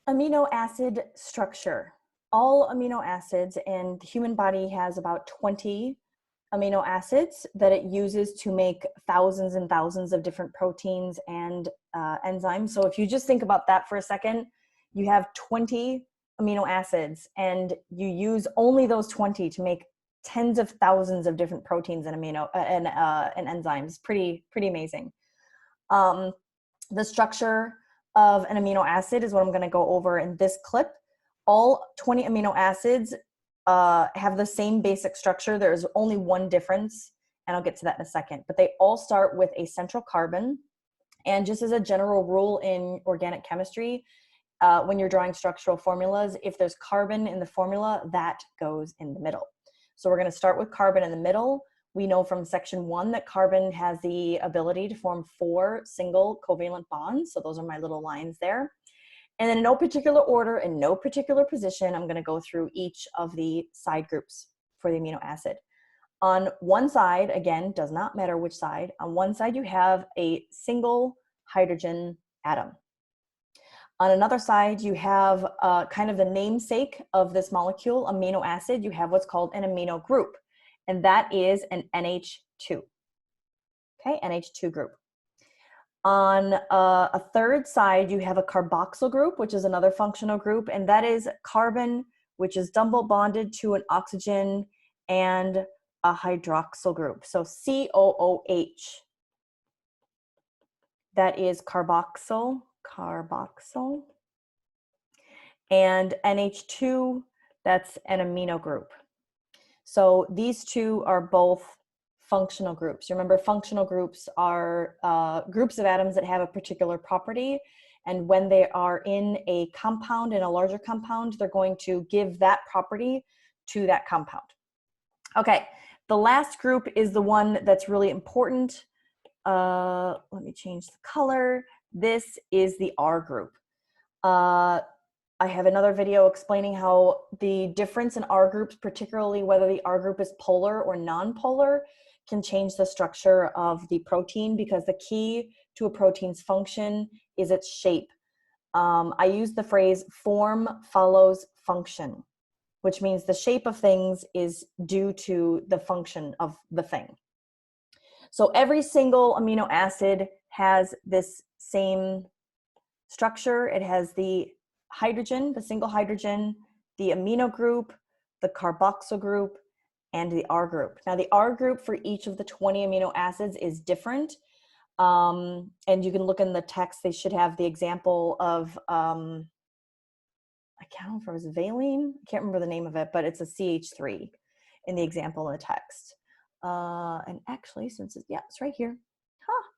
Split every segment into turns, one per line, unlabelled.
Amino acid structure. All amino acids, and the human body has about 20 amino acids that it uses to make thousands and thousands of different proteins and enzymes. So if you just think about that for a second, you have 20 amino acids and you use only those 20 to make tens of thousands of different proteins and and enzymes. Pretty amazing. Um, the structure of an amino acid is what I'm going to go over in this clip. All 20 amino acids have the same basic structure. There's only one difference, and I'll get to that in a second. But they all start with a central carbon. And just as a general rule in organic chemistry, when you're drawing structural formulas, if there's carbon in the formula, that goes in the middle. So we're going to start with carbon in the middle. We know from section 1 that carbon has the ability to form 4 single covalent bonds. So those are my little lines there. And then in no particular order, in no particular position, I'm going to go through each of the side groups for the amino acid. On one side, again, does not matter which side, on one side you have a single hydrogen atom. On another side, you have kind of the namesake of this molecule, amino acid, you have what's called an amino group, and that is an NH2. Okay, NH2 group. On a third side, you have a carboxyl group, which is another functional group, and that is carbon, which is double bonded to an oxygen and a hydroxyl group. So COOH, that is carboxyl, and NH2, that's an amino group. So these two are both functional groups. You remember, functional groups are groups of atoms that have a particular property, and when they are in a compound, in a larger compound, they're going to give that property to that compound. Okay, the last group is the one that's really important. Let me change the color. This is the R group. I have another video explaining how the difference in R groups, particularly whether the R group is polar or non-polar, can change the structure of the protein, because the key to a protein's function is its shape. I use the phrase form follows function, which means the shape of things is due to the function of the thing. So every single amino acid has this same structure. It has the hydrogen, the single hydrogen, the amino group, the carboxyl group, and the R group. Now the R group for each of the 20 amino acids is different. And you can look in the text, they should have the example of, I can't remember if it was valine, I can't remember the name of it, but it's a CH3 in the example in the text. And actually, since it's, yeah, it's right here. Huh.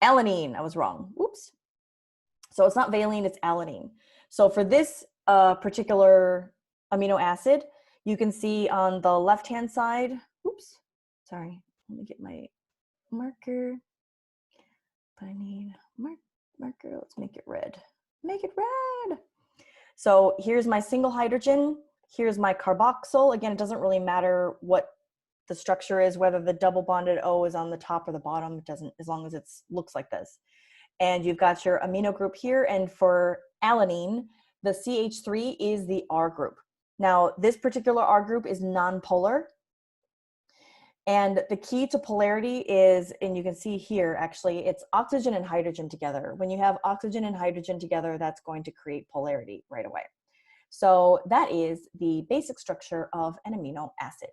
Alanine, I was wrong, whoops. So it's not valine, it's alanine. So for this particular amino acid, you can see on the left-hand side, oops, sorry, let me get my marker. But I need marker, let's make it red. Make it red. So here's my single hydrogen, here's my carboxyl. Again, it doesn't really matter what the structure is, whether the double bonded O is on the top or the bottom, it doesn't, as long as it looks like this. And you've got your amino group here, and for alanine, the CH3 is the R group. Now, this particular R group is non-polar, and the key to polarity is, and you can see here, actually, it's oxygen and hydrogen together. When you have oxygen and hydrogen together, that's going to create polarity right away. So that is the basic structure of an amino acid.